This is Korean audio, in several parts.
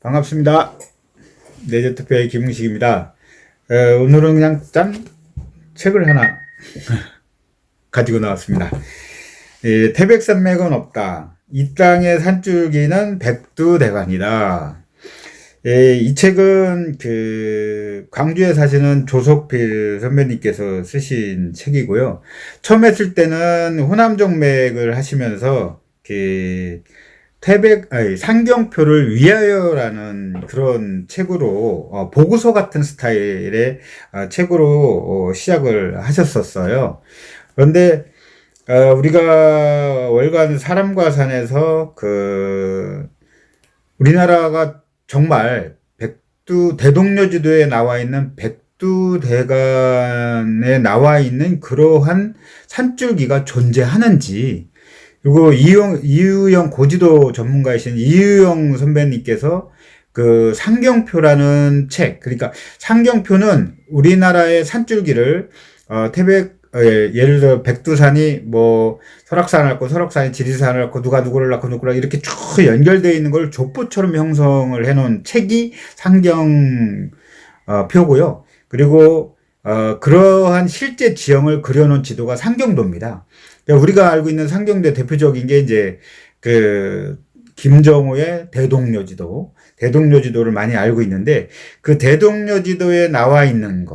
반갑습니다. 내재투표의 김웅식입니다. 오늘은 그냥 책을 하나 가지고 나왔습니다. 태백산맥은 없다. 이 땅의 산줄기는 백두대간이다. 이 책은 광주에 사시는 조석필 선배님께서 쓰신 책이고요. 처음 했을 때는 호남정맥을 하시면서 상경표를 위하여라는 그런 책으로, 보고서 같은 스타일의 책으로 시작을 하셨었어요. 그런데 우리가 월간 사람과 산에서 우리나라가 정말 대동여지도에 나와 있는 백두대간에 나와 있는 그러한 산줄기가 존재하는지, 그리고 이유영 고지도 전문가이신 이유영 선배님께서 상경표라는 책, 그러니까 상경표는 우리나라의 산줄기를 예를 들어 백두산이 설악산을 낳고 설악산이 지리산을 낳고 누가 누구를 낳고 누구를 이렇게 쭉 연결되어 있는 걸 족보처럼 형성을 해놓은 책이 상경표고요. 그리고 그러한 실제 지형을 그려놓은 지도가 상경도입니다. 우리가 알고 있는 상경도의 대표적인 게 이제 김정호의 대동여지도를 많이 알고 있는데, 그 대동여지도에 나와 있는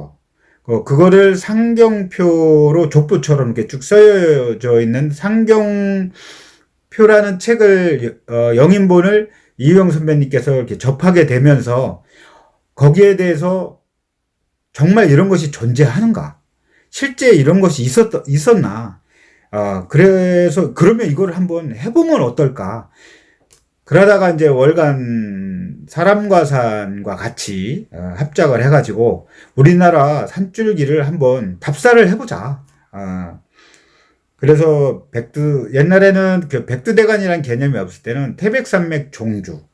그거를 상경표로 족보처럼 이렇게 쭉 써져 있는 상경표라는 책을, 영인본을 이유영 선배님께서 이렇게 접하게 되면서 거기에 대해서 정말 이런 것이 존재하는가? 실제 이런 것이 있었나? 그래서 그러면 이걸 한번 해보면 어떨까? 그러다가 이제 월간 사람과 산과 같이 합작을 해가지고 우리나라 산줄기를 한번 답사를 해보자. 그래서 옛날에는 백두대간이라는 개념이 없을 때는 태백산맥 종주도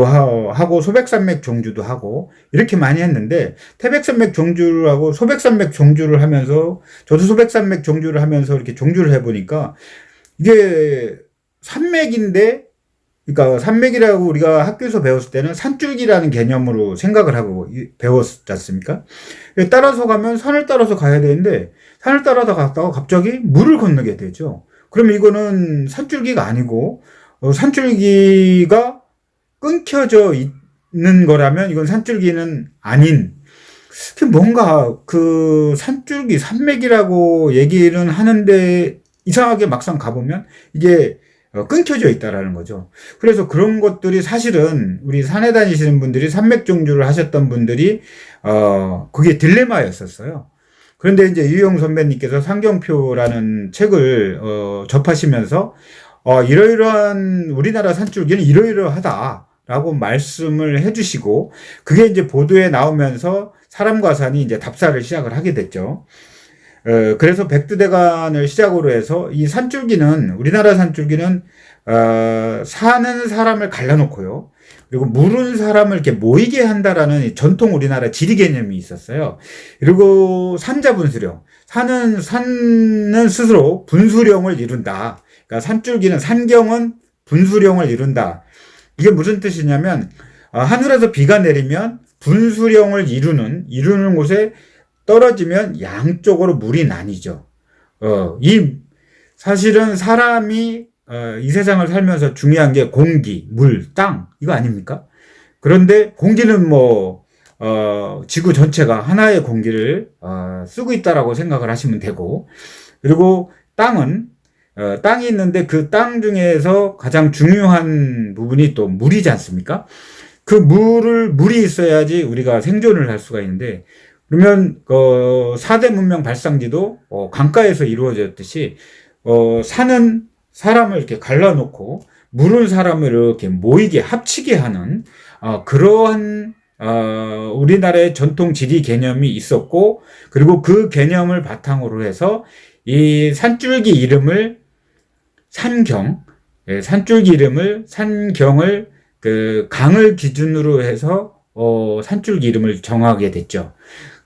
하고 소백산맥 종주도 하고 이렇게 많이 했는데, 태백산맥 종주를 하고 소백산맥 종주를 하면서, 저도 소백산맥 종주를 하면서 이렇게 종주를 해보니까 이게 산맥인데, 그러니까 산맥이라고 우리가 학교에서 배웠을 때는 산줄기라는 개념으로 생각을 하고 배웠지 않습니까? 따라서 가면 산을 따라서 가야 되는데 산을 따라서 갔다가 갑자기 물을 건너게 되죠. 그러면 이거는 산줄기가 아니고, 산줄기가 끊겨져 있는 거라면 이건 산줄기는 아닌, 뭔가 산줄기, 산맥이라고 얘기는 하는데 이상하게 막상 가보면 이게 끊겨져 있다라는 거죠. 그래서 그런 것들이 사실은 우리 산에 다니시는 분들이 산맥종주를 하셨던 분들이 그게 딜레마였었어요. 그런데 이제 이유영 선배님께서 상경표라는 책을 접하시면서 이러이러한 우리나라 산줄기는 이러이러하다라고 말씀을 해주시고, 그게 이제 보도에 나오면서 사람과 산이 이제 답사를 시작을 하게 됐죠. 그래서 백두대간을 시작으로 해서 이 산줄기는, 우리나라 산줄기는 사는 사람을 갈라놓고요, 그리고 물은 사람을 이렇게 모이게 한다라는 전통 우리나라 지리 개념이 있었어요. 그리고 산자분수령, 산은 스스로 분수령을 이룬다. 그러니까 산줄기는, 산경은 분수령을 이룬다. 이게 무슨 뜻이냐면, 하늘에서 비가 내리면 분수령을 이루는 곳에 떨어지면 양쪽으로 물이 나뉘죠. 사실은 사람이 이 세상을 살면서 중요한 게 공기, 물, 땅, 이거 아닙니까? 그런데 공기는 지구 전체가 하나의 공기를 쓰고 있다라고 생각을 하시면 되고, 그리고 땅은 땅이 있는데 그 땅 중에서 가장 중요한 부분이 또 물이지 않습니까? 물이 있어야지 우리가 생존을 할 수가 있는데, 그러면 4대 문명 발상지도 강가에서 이루어졌듯이, 산은 사람을 이렇게 갈라놓고 물은 사람을 이렇게 모이게 합치게 하는 그러한 우리나라의 전통 지리 개념이 있었고, 그리고 그 개념을 바탕으로 해서 이 산줄기 이름을 산경을 강을 기준으로 해서 산줄기 이름을 정하게 됐죠.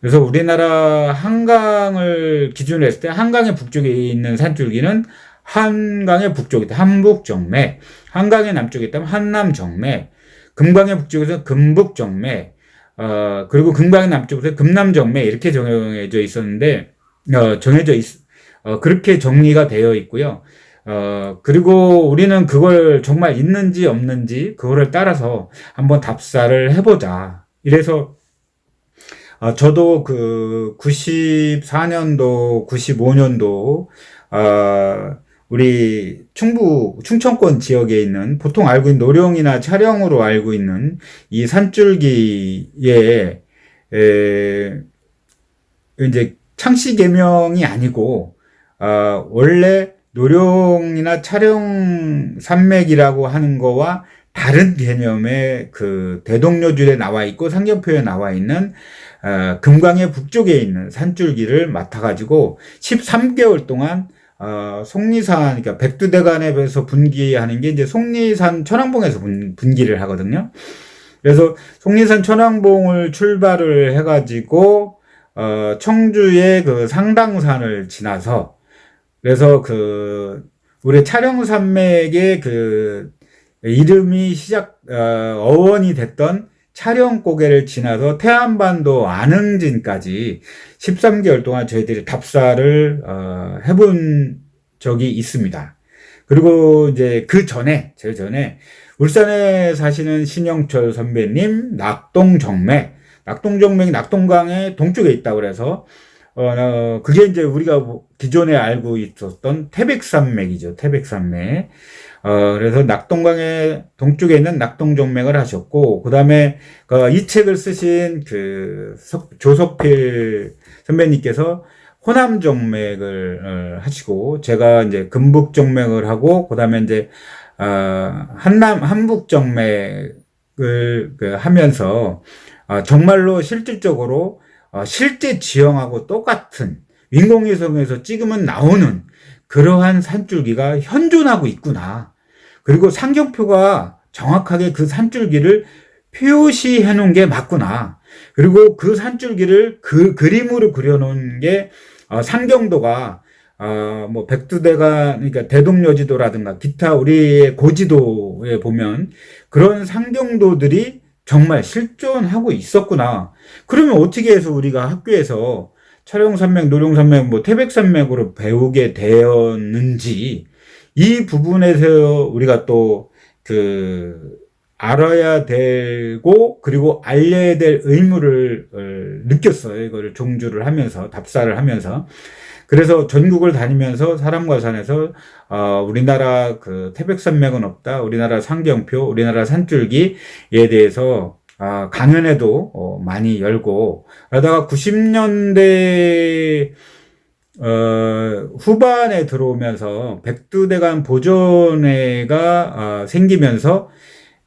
그래서 우리나라 한강을 기준으로 했을 때 한강의 북쪽에 있는 산줄기는 한강의 북쪽이다, 한북정맥, 한강의 남쪽에 있다면 한남정맥, 금강의 북쪽에서 금북정맥, 그리고 금강의 남쪽에서 금남정맥 이렇게 정해져 있었는데, 그렇게 정리가 되어 있고요. 그리고 우리는 그걸 정말 있는지 없는지 그거를 따라서 한번 답사를 해보자. 이래서 저도 그 94년도, 95년도 우리 충청권 지역에 있는 보통 알고 있는 노령이나 차량으로 알고 있는 이 산줄기에 이제 창씨 개명이 아니고 원래 노령이나 차량 산맥이라고 하는 거와 다른 개념의 그 대동여줄에 나와 있고 상경표에 나와 있는 금강의 북쪽에 있는 산줄기를 맡아가지고 13개월 동안 속리산, 그러니까 백두대간에서 분기하는 게 이제 속리산 천왕봉에서 분기를 하거든요. 그래서 속리산 천왕봉을 출발을 해가지고 청주의 그 상당산을 지나서, 그래서 그 우리 차령산맥의 그 이름이 어원이 됐던 차령고개를 지나서 태안반도 안흥진까지 13개월 동안 저희들이 답사를 해본 적이 있습니다. 그리고 이제 제일 전에 울산에 사시는 신영철 선배님 낙동정맥, 낙동강의 동쪽에 있다고 그래서 그게 이제 우리가 기존에 알고 있었던 태백산맥이죠. 태백산맥. 그래서 낙동강의 동쪽에 있는 낙동정맥을 하셨고, 그 다음에 이 책을 쓰신 그 조석필 선배님께서 호남정맥을 하시고, 제가 이제 금북정맥을 하고, 그 다음에 이제 한북정맥을 하면서 정말로 실질적으로 실제 지형하고 똑같은 인공위성에서 찍으면 나오는 그러한 산줄기가 현존하고 있구나. 그리고 상경표가 정확하게 그 산줄기를 표시해 놓은 게 맞구나. 그리고 그 산줄기를 그림으로 그려놓은 게 상경도가 뭐 백두대간, 그러니까 대동여지도라든가 기타 우리의 고지도에 보면 그런 상경도들이 정말 실존하고 있었구나. 그러면 어떻게 해서 우리가 학교에서 차령산맥, 노령산맥, 뭐 태백산맥으로 배우게 되었는지, 이 부분에서 우리가 또 알아야 되고, 그리고 알려야 될 의무를 느꼈어요. 이거를 종주를 하면서, 답사를 하면서. 그래서 전국을 다니면서 사람과 산에서 우리나라 그 태백산맥은 없다, 우리나라 상경표, 우리나라 산줄기에 대해서 강연회도 많이 열고, 그러다가 90년대 후반에 들어오면서 백두대간 보존회가 생기면서,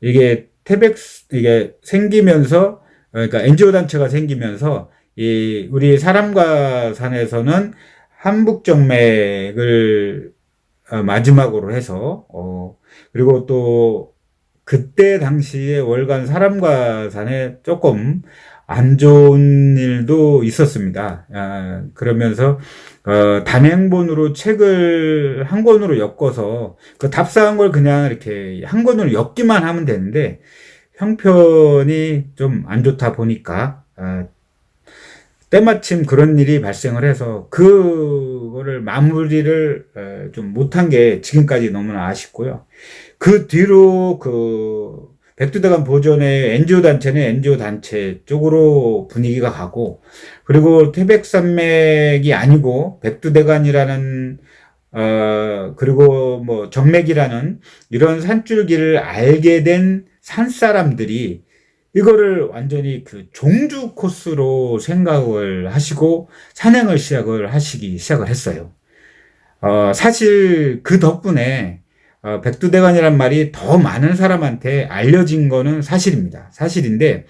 이게 생기면서, 그러니까 NGO 단체가 생기면서 우리 사람과 산에서는 한북정맥을 마지막으로 해서 그리고 또 그때 당시에 월간 사람과 산에 조금 안 좋은 일도 있었습니다. 그러면서 단행본으로 책을 한 권으로 엮어서 그 답사한 걸 그냥 이렇게 한 권으로 엮기만 하면 되는데 형편이 좀 안 좋다 보니까 때마침 그런 일이 발생을 해서 그거를 마무리를 좀 못한 게 지금까지 너무나 아쉽고요. 그 뒤로 백두대간 보존의 NGO 단체는 NGO 단체 쪽으로 분위기가 가고, 그리고 태백산맥이 아니고 백두대간이라는 그리고 뭐 정맥이라는 이런 산줄기를 알게 된 산사람들이 이거를 완전히 그 종주 코스로 생각을 하시고 산행을 시작을 했어요. 사실 그 덕분에 백두대간이란 말이 더 많은 사람한테 알려진 거는 사실입니다. 사실인데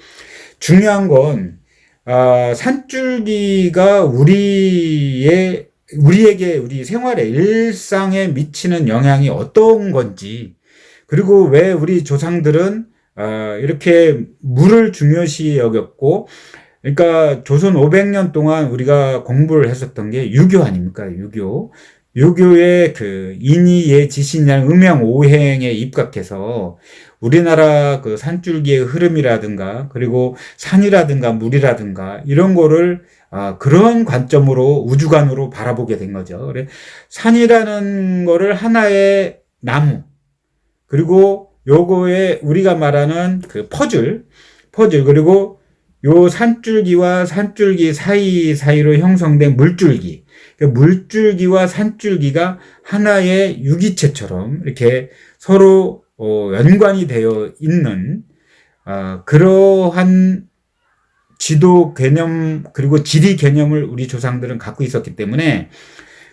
중요한 건 산줄기가 우리에게 우리 생활의 일상에 미치는 영향이 어떤 건지, 그리고 왜 우리 조상들은 이렇게 물을 중요시 여겼고, 그러니까 조선 500년 동안 우리가 공부를 했었던 게 유교 아닙니까? 유교. 유교의 그 인의의 지신이라는 음양 오행에 입각해서 우리나라 그 산줄기의 흐름이라든가 그리고 산이라든가 물이라든가 이런 거를 그런 관점으로 우주관으로 바라보게 된 거죠. 그래 산이라는 거를 하나의 나무 그리고 요거에 우리가 말하는 그 퍼즐 그리고 요 산줄기와 산줄기 사이로 형성된 물줄기 물줄기와 산줄기가 하나의 유기체처럼 이렇게 서로 연관이 되어 있는 그러한 지도 개념 그리고 지리 개념을 우리 조상들은 갖고 있었기 때문에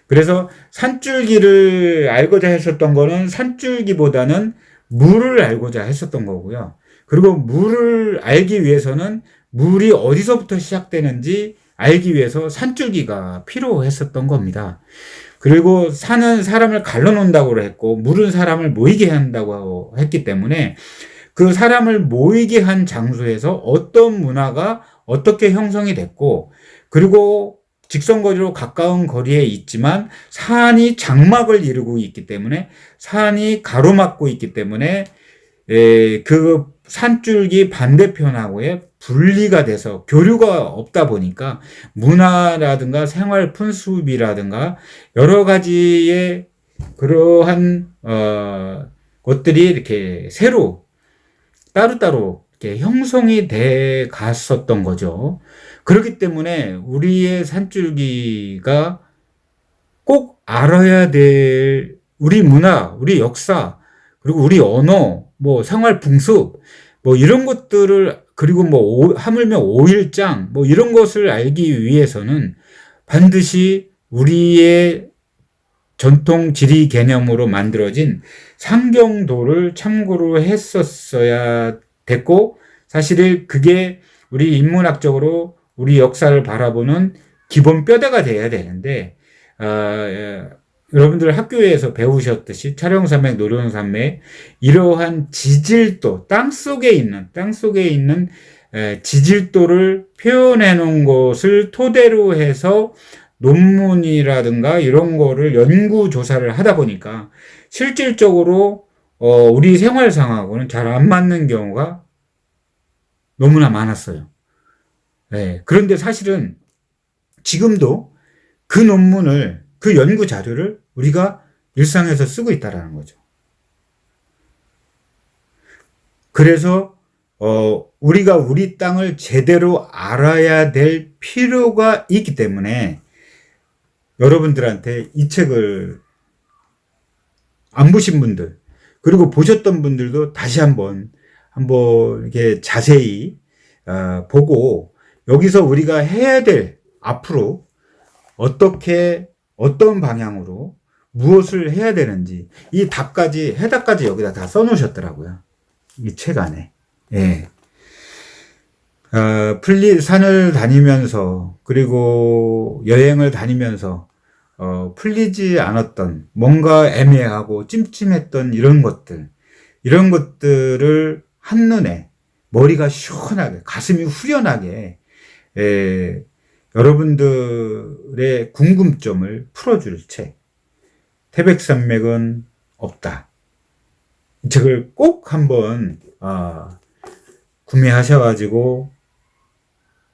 그래서 산줄기를 알고자 했었던 거는 산줄기보다는 물을 알고자 했었던 거고요. 그리고 물을 알기 위해서는 물이 어디서부터 시작되는지 알기 위해서 산줄기가 필요했었던 겁니다. 그리고 산은 사람을 갈라놓는다고 했고 물은 사람을 모이게 한다고 했기 때문에 그 사람을 모이게 한 장소에서 어떤 문화가 어떻게 형성이 됐고 그리고 직선거리로 가까운 거리에 있지만 산이 장막을 이루고 있기 때문에 산이 가로막고 있기 때문에 그 산줄기 반대편하고의 분리가 돼서 교류가 없다 보니까 문화라든가 생활 풍습이라든가 여러 가지의 그러한 것들이 이렇게 새로 따로따로 이렇게 형성이 돼 갔었던 거죠. 그렇기 때문에 우리의 산줄기가 꼭 알아야 될 우리 문화, 우리 역사, 그리고 우리 언어, 뭐 생활 풍습, 뭐 이런 것들을 그리고 뭐 하물며 오일장 뭐 이런 것을 알기 위해서는 반드시 우리의 전통 지리 개념으로 만들어진 상경도를 참고로 했었어야 됐고 사실 그게 우리 인문학적으로 우리 역사를 바라보는 기본 뼈대가 돼야 되는데 여러분들 학교에서 배우셨듯이 촬영산맥, 노령산맥 이러한 지질도 땅속에 있는 지질도를 표현해 놓은 것을 토대로 해서 논문이라든가 이런 거를 연구 조사를 하다 보니까 실질적으로 우리 생활상하고는 잘 안 맞는 경우가 너무나 많았어요. 네, 그런데 사실은 지금도 그 논문을 그 연구 자료를 우리가 일상에서 쓰고 있다라는 거죠. 그래서 우리가 우리 땅을 제대로 알아야 될 필요가 있기 때문에 여러분들한테 이 책을 안 보신 분들 그리고 보셨던 분들도 다시 한번 이렇게 자세히 보고 여기서 우리가 해야 될 앞으로 어떤 방향으로 무엇을 해야 되는지 이 해답까지 여기다 다 써놓으셨더라고요. 이 책 안에. 예. 산을 다니면서 그리고 여행을 다니면서 풀리지 않았던 뭔가 애매하고 찜찜했던 이런 것들을 한눈에 머리가 시원하게 가슴이 후련하게 여러분들의 궁금점을 풀어줄 책 태백산맥은 없다. 이 책을 꼭 한번 구매하셔가지고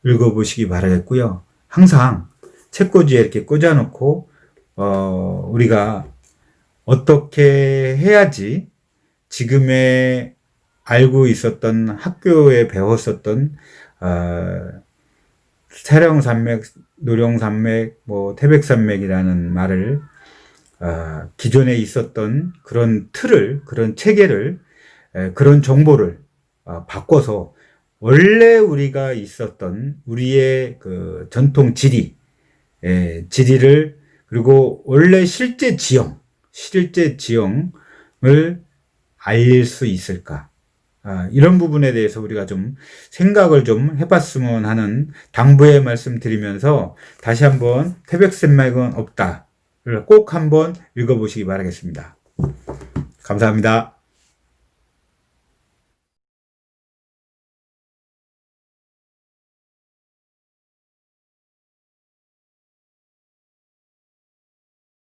읽어보시기 바라겠고요. 항상 책꽂이에 이렇게 꽂아놓고 우리가 어떻게 해야지 지금의 알고 있었던 학교에 배웠었던 사령산맥, 노령산맥, 뭐 태백산맥이라는 말을 기존에 있었던 그런 틀을, 그런 체계를, 그런 정보를 바꿔서 원래 우리가 있었던 우리의 그 전통 지리를 그리고 원래 실제 지형을 알릴 수 있을까? 이런 부분에 대해서 우리가 좀 생각을 좀 해봤으면 하는 당부의 말씀 드리면서 다시 한번 태백산맥은 없다를 꼭 한번 읽어보시기 바라겠습니다. 감사합니다.